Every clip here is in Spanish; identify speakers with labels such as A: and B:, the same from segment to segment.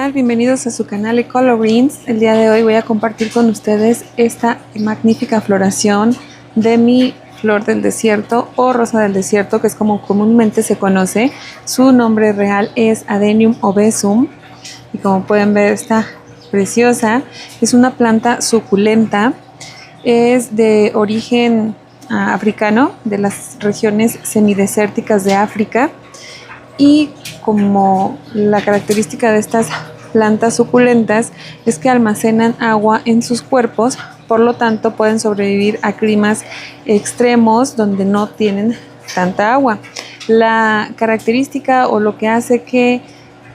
A: tal? Bienvenidos a su canal Ecologreens. El día de hoy voy a compartir con ustedes esta magnífica floración de mi flor del desierto o rosa del desierto, que es como comúnmente se conoce. Su nombre real es Adenium obesum y como pueden ver está preciosa. Es una planta suculenta, es de origen africano, de las regiones semidesérticas de África. Y como la característica de estas plantas suculentas es que almacenan agua en sus cuerpos, por lo tanto pueden sobrevivir a climas extremos donde no tienen tanta agua. La característica o lo que hace que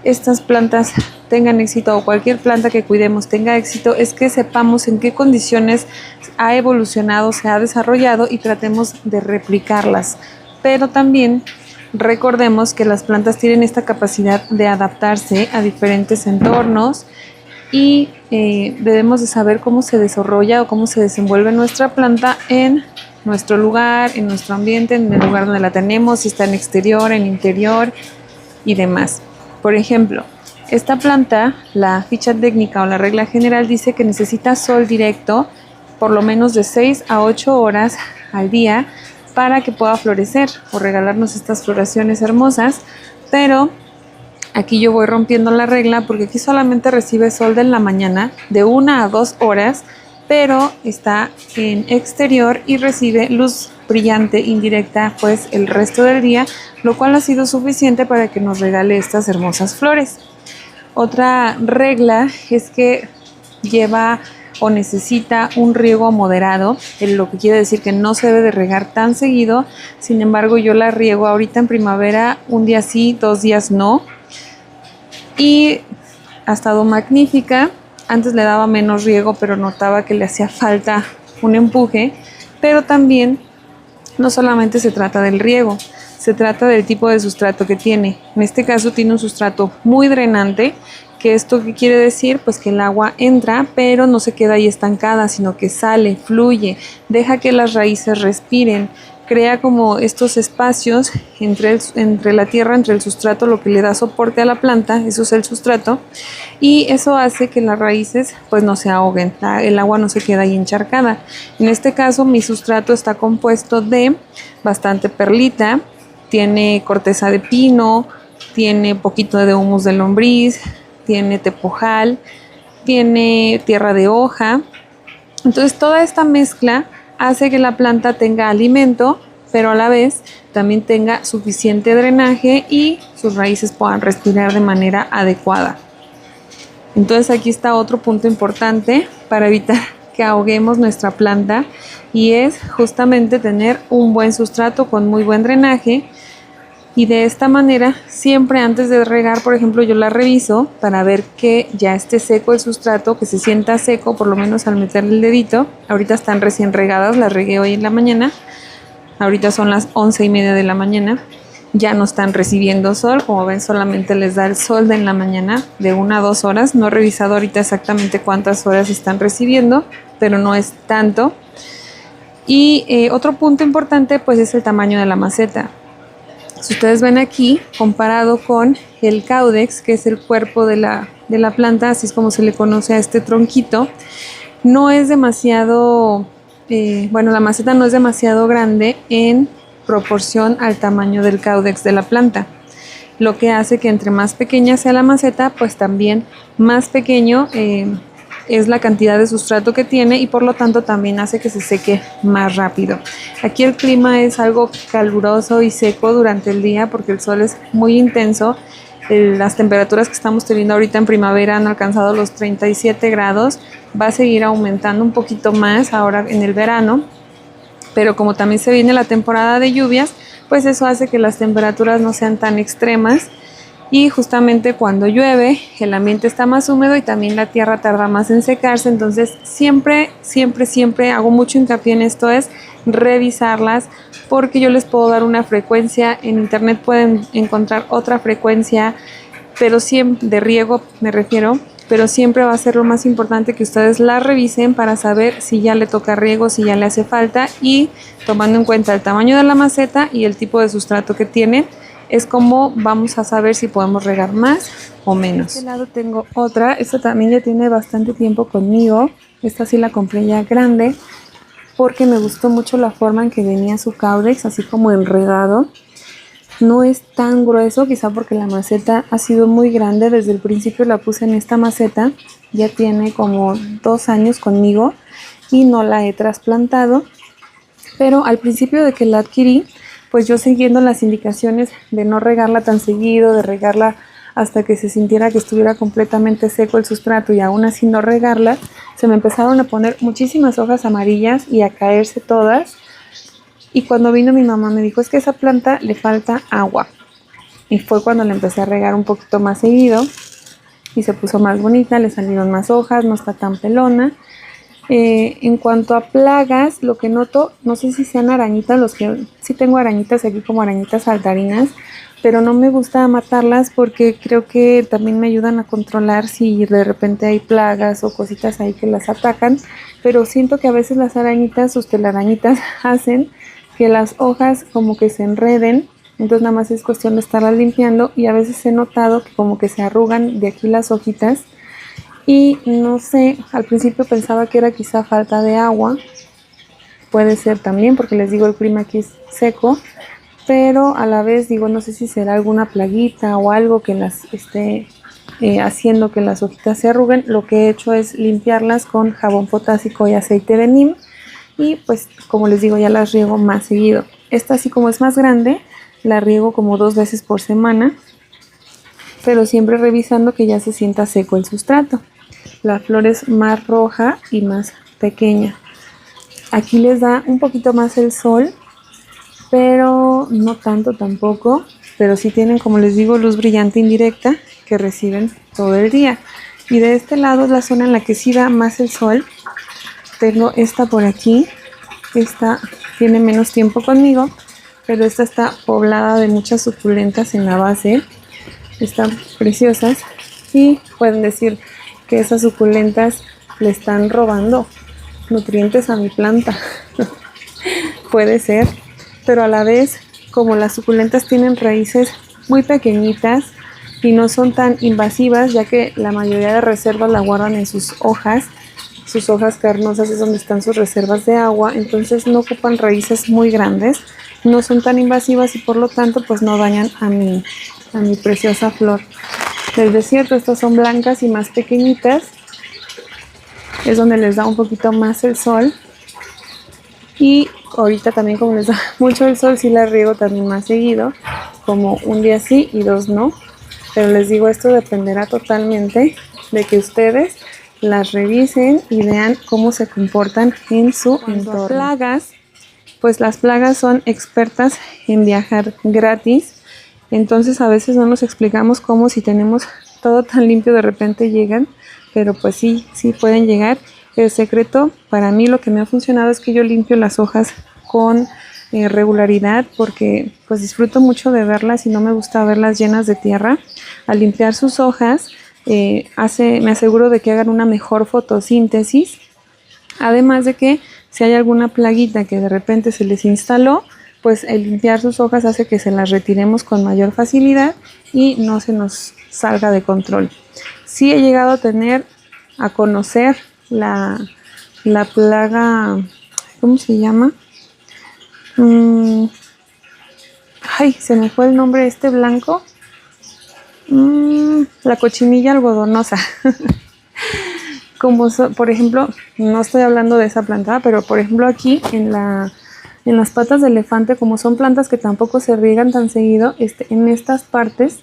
A: estas plantas tengan éxito, o cualquier planta que cuidemos tenga éxito, es que sepamos en qué condiciones ha evolucionado, se ha desarrollado y tratemos de replicarlas. Pero también recordemos que las plantas tienen esta capacidad de adaptarse a diferentes entornos y debemos de saber cómo se desarrolla o cómo se desenvuelve nuestra planta en nuestro lugar, en nuestro ambiente, en el lugar donde la tenemos, si está en exterior, en interior y demás. Por ejemplo, esta planta, la ficha técnica o la regla general dice que necesita sol directo por lo menos de 6 a 8 horas al día para que pueda florecer o regalarnos estas floraciones hermosas. Pero aquí yo voy rompiendo la regla porque aquí solamente recibe sol de la mañana de 1 a 2 horas, pero está en exterior y recibe luz brillante indirecta pues el resto del día, lo cual ha sido suficiente para que nos regale estas hermosas flores. Otra regla es que lleva o necesita un riego moderado, lo que quiere decir que no se debe de regar tan seguido. Sin embargo, yo la riego ahorita en primavera, un día sí, 2 días no, y ha estado magnífica. Antes le daba menos riego, pero notaba que le hacía falta un empuje. Pero también no solamente se trata del riego, se trata del tipo de sustrato que tiene. En este caso tiene un sustrato muy drenante. ¿Que esto qué quiere decir? Pues que el agua entra, pero no se queda ahí estancada, sino que sale, fluye, deja que las raíces respiren, crea como estos espacios entre la tierra, entre el sustrato, lo que le da soporte a la planta, eso es el sustrato, y eso hace que las raíces pues no se ahoguen, el agua no se queda ahí encharcada. En este caso mi sustrato está compuesto de bastante perlita, tiene corteza de pino, tiene poquito de humus de lombriz, tiene tepojal, tiene tierra de hoja. Entonces toda esta mezcla hace que la planta tenga alimento, pero a la vez también tenga suficiente drenaje y sus raíces puedan respirar de manera adecuada. Entonces aquí está otro punto importante para evitar que ahoguemos nuestra planta, y es justamente tener un buen sustrato con muy buen drenaje. Y de esta manera, siempre antes de regar, por ejemplo, yo la reviso para ver que ya esté seco el sustrato, que se sienta seco, por lo menos al meterle el dedito. Ahorita están recién regadas, las regué hoy en la mañana. Ahorita son las 11:30 de la mañana. Ya no están recibiendo sol, como ven solamente les da el sol de en la mañana de 1 a 2 horas. No he revisado ahorita exactamente cuántas horas están recibiendo, pero no es tanto. Y otro punto importante pues es el tamaño de la maceta. Si ustedes ven aquí, comparado con el caudex, que es el cuerpo de la planta, así es como se le conoce a este tronquito, no es demasiado, la maceta no es demasiado grande en proporción al tamaño del caudex de la planta, lo que hace que entre más pequeña sea la maceta, pues también más pequeño es la cantidad de sustrato que tiene, y por lo tanto también hace que se seque más rápido. Aquí el clima es algo caluroso y seco durante el día porque el sol es muy intenso. Las temperaturas que estamos teniendo ahorita en primavera han alcanzado los 37 grados. Va a seguir aumentando un poquito más ahora en el verano, pero como también se viene la temporada de lluvias, pues eso hace que las temperaturas no sean tan extremas. Y justamente cuando llueve, el ambiente está más húmedo y también la tierra tarda más en secarse. Entonces siempre hago mucho hincapié en esto, es revisarlas, porque yo les puedo dar una frecuencia. En internet pueden encontrar otra frecuencia, pero siempre de riego me refiero, pero siempre va a ser lo más importante que ustedes la revisen para saber si ya le toca riego, si ya le hace falta, y tomando en cuenta el tamaño de la maceta y el tipo de sustrato que tiene, es como vamos a saber si podemos regar más o menos. De este lado tengo otra, esta también ya tiene bastante tiempo conmigo. Esta sí la compré ya grande porque me gustó mucho la forma en que venía su caudex, así como enredado. No es tan grueso, quizá porque la maceta ha sido muy grande. Desde el principio la puse en esta maceta, ya tiene como 2 años conmigo y no la he trasplantado. Pero al principio de que la adquirí, pues yo siguiendo las indicaciones de no regarla tan seguido, de regarla hasta que se sintiera que estuviera completamente seco el sustrato y aún así no regarla, se me empezaron a poner muchísimas hojas amarillas y a caerse todas. Y cuando vino mi mamá me dijo, es que a esa planta le falta agua. Y fue cuando le empecé a regar un poquito más seguido y se puso más bonita, le salieron más hojas, no está tan pelona. En cuanto a plagas, lo que noto, no sé si sean arañitas, sí tengo arañitas aquí como arañitas saltarinas, pero no me gusta matarlas porque creo que también me ayudan a controlar si de repente hay plagas o cositas ahí que las atacan, pero siento que a veces las arañitas, sus telarañitas, hacen que las hojas como que se enreden, entonces nada más es cuestión de estarlas limpiando y a veces he notado que como que se arrugan de aquí las hojitas y no sé, al principio pensaba que era quizá falta de agua, puede ser también porque les digo el clima aquí es seco, pero a la vez digo no sé si será alguna plaguita o algo que las esté haciendo que las hojitas se arruguen. Lo que he hecho es limpiarlas con jabón potásico y aceite de neem. Y pues como les digo ya las riego más seguido. Esta así como es más grande la riego como 2 veces por semana, pero siempre revisando que ya se sienta seco el sustrato. La flor es más roja y más pequeña. Aquí les da un poquito más el sol, pero no tanto tampoco, pero sí tienen, como les digo, luz brillante indirecta que reciben todo el día. Y de este lado es la zona en la que sí da más el sol. Tengo esta por aquí, esta tiene menos tiempo conmigo, pero esta está poblada de muchas suculentas en la base, están preciosas y pueden decir que esas suculentas le están robando nutrientes a mi planta. Puede ser, pero a la vez, como las suculentas tienen raíces muy pequeñitas y no son tan invasivas, ya que la mayoría de reservas la guardan en sus hojas carnosas es donde están sus reservas de agua, entonces no ocupan raíces muy grandes, no son tan invasivas y por lo tanto pues no dañan a mi preciosa flor del desierto. Estas son blancas y más pequeñitas, es donde les da un poquito más el sol y ahorita también como les da mucho el sol sí las riego también más seguido, como un día sí y 2 no, pero les digo esto dependerá totalmente de que ustedes las revisen y vean cómo se comportan en su entorno. Plagas, pues las plagas son expertas en viajar gratis, entonces a veces no nos explicamos cómo si tenemos todo tan limpio de repente llegan, pero pues sí pueden llegar. El secreto para mí lo que me ha funcionado es que yo limpio las hojas con regularidad porque pues disfruto mucho de verlas y no me gusta verlas llenas de tierra. Al limpiar sus hojas me aseguro de que hagan una mejor fotosíntesis, además de que si hay alguna plaguita que de repente se les instaló, pues el limpiar sus hojas hace que se las retiremos con mayor facilidad y no se nos salga de control. Sí he llegado a conocer la plaga, ¿cómo se llama? Se me fue el nombre blanco. La cochinilla algodonosa. Por ejemplo, no estoy hablando de esa planta, pero por ejemplo aquí en las patas de elefante, como son plantas que tampoco se riegan tan seguido, en estas partes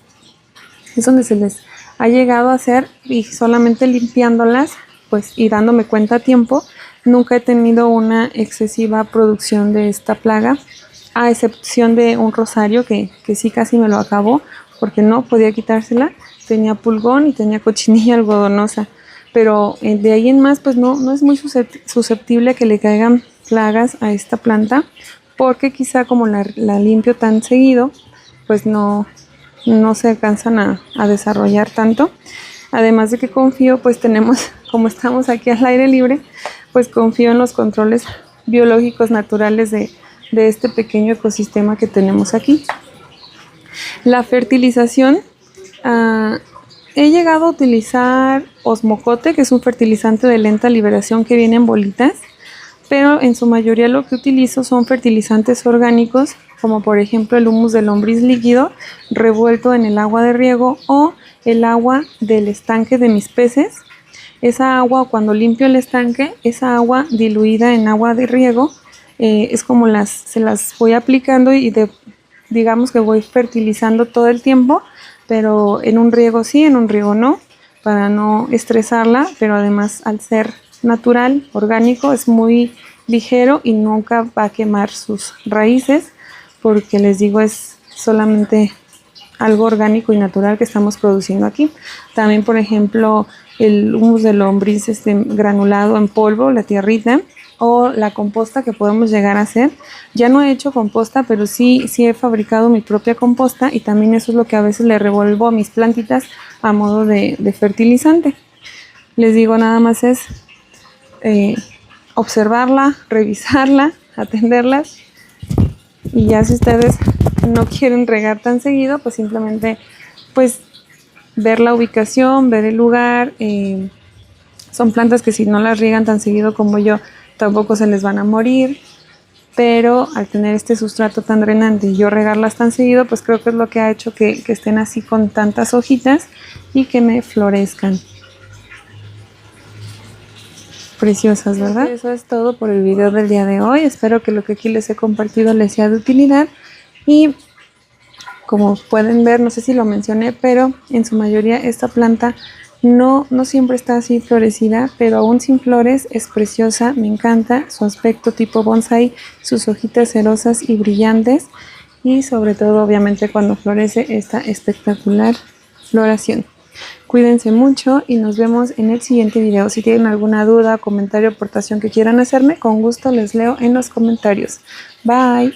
A: es donde se les ha llegado a hacer y solamente limpiándolas pues y dándome cuenta a tiempo, nunca he tenido una excesiva producción de esta plaga, a excepción de un rosario que sí casi me lo acabó porque no podía quitársela, tenía pulgón y tenía cochinilla algodonosa, pero de ahí en más pues no es muy susceptible que le caigan plagas a esta planta, porque quizá como la limpio tan seguido, pues no se alcanzan a desarrollar tanto. Además de que confío, pues como estamos aquí al aire libre, pues confío en los controles biológicos naturales de este pequeño ecosistema que tenemos aquí. La fertilización, he llegado a utilizar osmocote, que es un fertilizante de lenta liberación que viene en bolitas, pero en su mayoría lo que utilizo son fertilizantes orgánicos, como por ejemplo el humus de lombriz líquido revuelto en el agua de riego o el agua del estanque de mis peces. Esa agua, cuando limpio el estanque, esa agua diluida en agua de riego, es como se las voy aplicando y digamos que voy fertilizando todo el tiempo, pero en un riego sí, en un riego no, para no estresarla, pero además al ser natural, orgánico, es muy ligero y nunca va a quemar sus raíces, porque les digo, es solamente algo orgánico y natural que estamos produciendo aquí. También, por ejemplo, el humus de lombriz granulado en polvo, la tierrita, o la composta que podemos llegar a hacer. Ya no he hecho composta, pero sí he fabricado mi propia composta, y también eso es lo que a veces le revuelvo a mis plantitas a modo de fertilizante. Les digo, nada más es observarla, revisarla, atenderlas, y ya si ustedes no quieren regar tan seguido, pues simplemente pues ver la ubicación, ver el lugar. Son plantas que si no las riegan tan seguido como yo, tampoco se les van a morir, pero al tener este sustrato tan drenante y yo regarlas tan seguido, pues creo que es lo que ha hecho que estén así con tantas hojitas y que me florezcan. Preciosas, ¿verdad? Eso es todo por el video del día de hoy. Espero que lo que aquí les he compartido les sea de utilidad, y como pueden ver, no sé si lo mencioné, pero en su mayoría esta planta no siempre está así florecida, pero aún sin flores es preciosa. Me encanta su aspecto tipo bonsai, sus hojitas cerosas y brillantes, y sobre todo obviamente cuando florece esta espectacular floración. Cuídense mucho y nos vemos en el siguiente video. Si tienen alguna duda, comentario, aportación que quieran hacerme, con gusto les leo en los comentarios. Bye.